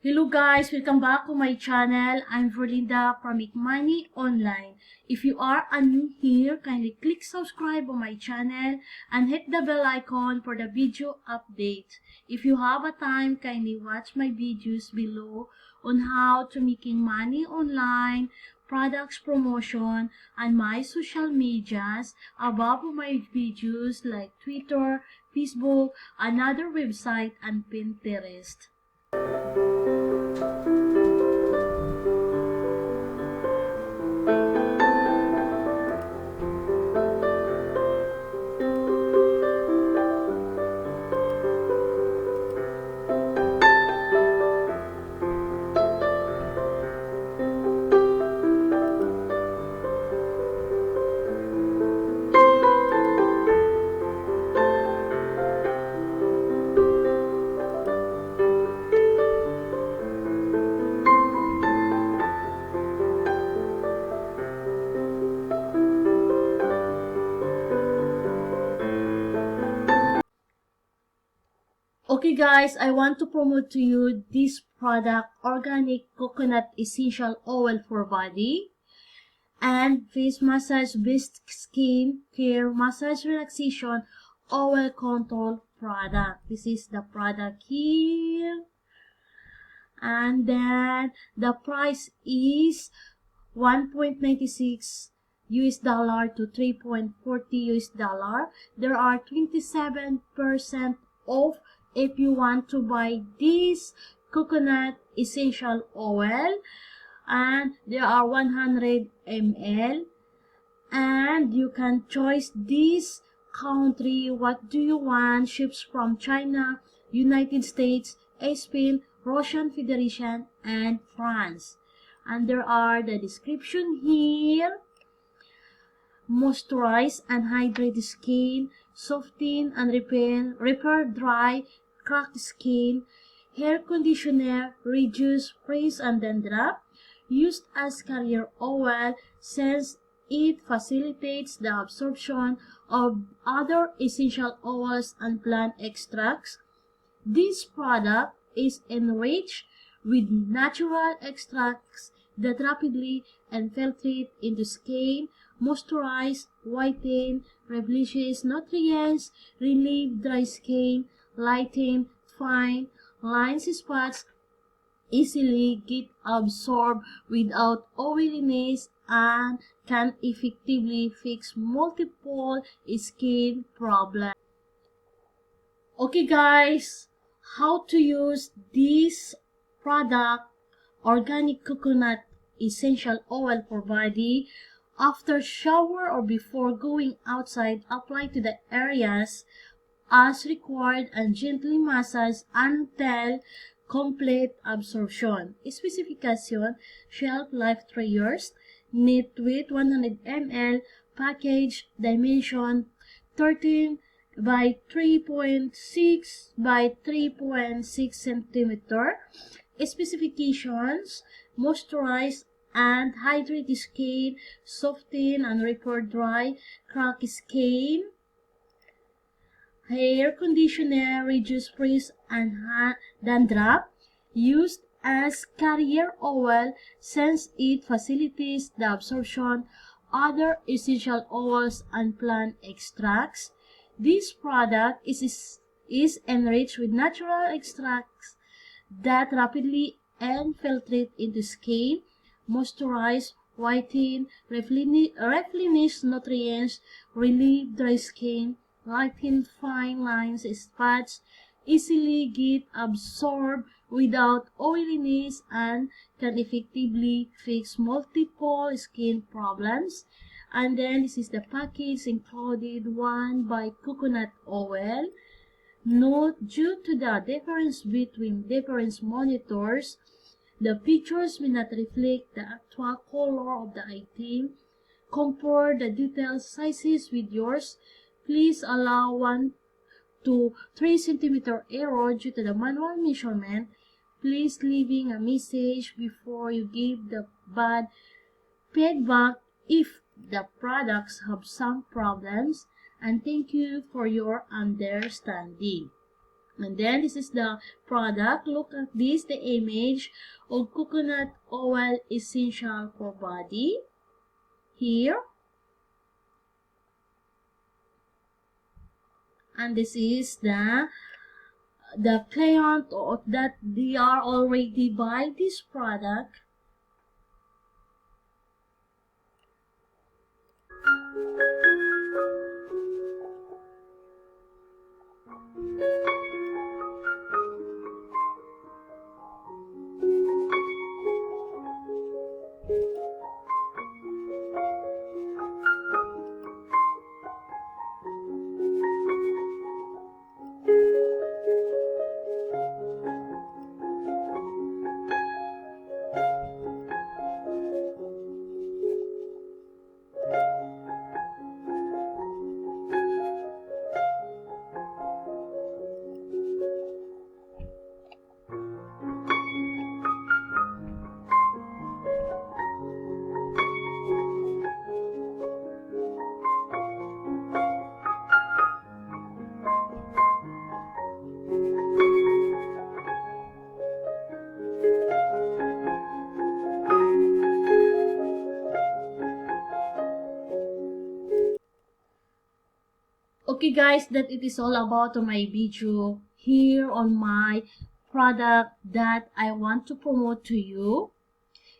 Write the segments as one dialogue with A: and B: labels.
A: Hello guys, welcome back to my channel. I'm Verlinda from Make Money Online. If you are new here, kindly click subscribe on my channel and hit the bell icon for the video update. If you have a time, kindly watch my videos below on how to making money online, products promotion, and my social medias above my videos like Twitter, Facebook, another website, and Pinterest. Okay guys, I want to promote to you this product, Organic Coconut Essential Oil for Body and Face Massage Best Skin Care Massage Relaxation Oil Control product. This is the product here. And then the price is 1.96 US dollar to 3.40 US dollar. There are 27% off if you want to buy this coconut essential oil, and there are 100 ml, and you can choose this country. What do you want? Ships from China, United States, Spain, Russian Federation, and France. And there are the description here. Moisturize and hydrate the skin, soften and repair dry, cracked skin, hair conditioner, reduce frizz and dandruff, used as carrier oil since it facilitates the absorption of other essential oils and plant extracts. This product is enriched with natural extracts that rapidly infiltrate into skin, moisturize, whiten, replenishes nutrients, relieve dry skin, lighten, fine lines, spots, easily get absorbed without oiliness, and can effectively fix multiple skin problems. Okay guys, how to use this product, Organic Coconut Essential Oil for Body. After shower or before going outside, apply to the areas as required and gently massage until complete absorption. Specification: shelf life 3 years, knit with 100 ml, package dimension 13 by 3.6 by 3.6 centimeter. Specifications: moisturize and hydrate the skin, soften and repair dry, cracked skin, hair conditioner, reduce frizz and dandruff, used as carrier oil since it facilitates the absorption other essential oils and plant extracts. This product is enriched with natural extracts that rapidly infiltrate into skin, moisturize, whiten, replenish nutrients, relieve dry skin, lighten fine lines, spots, easily get absorbed without oiliness, and can effectively fix multiple skin problems. And then this is the package included: 1 by coconut oil. Note: due to the difference between different monitors, the pictures may not reflect the actual color of the item. Compare the detailed sizes with yours. Please allow 1 to 3 cm error due to the manual measurement. Please leaving a message before you give the bad feedback if the products have some problems, and thank you for your understanding. And then this is the product. Look at this, the image of coconut oil essential for body here. And this is the client or that they are already buy this product. Okay guys, that it is all about my video here on my product that I want to promote to you.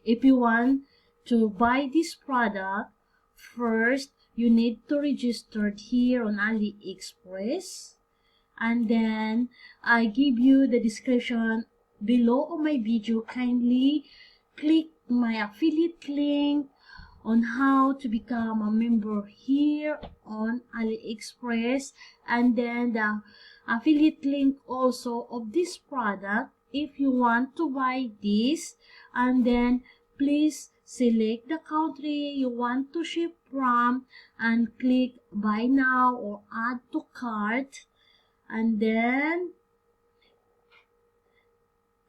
A: If you want to buy this product, first you need to register here on AliExpress, and then I give you the description below of my video. Kindly click my affiliate link on how to become a member here on AliExpress, and then the affiliate link also of this product if you want to buy this. And then please select the country you want to ship from and click buy now or add to cart, and then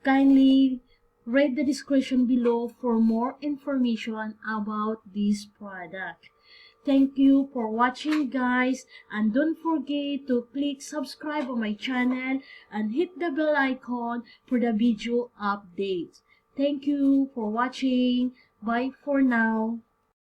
A: kindly read the description below for more information about this product. Thank you for watching guys, and don't forget to click subscribe on my channel and hit the bell icon for the video updates. Thank you for watching. Bye for now.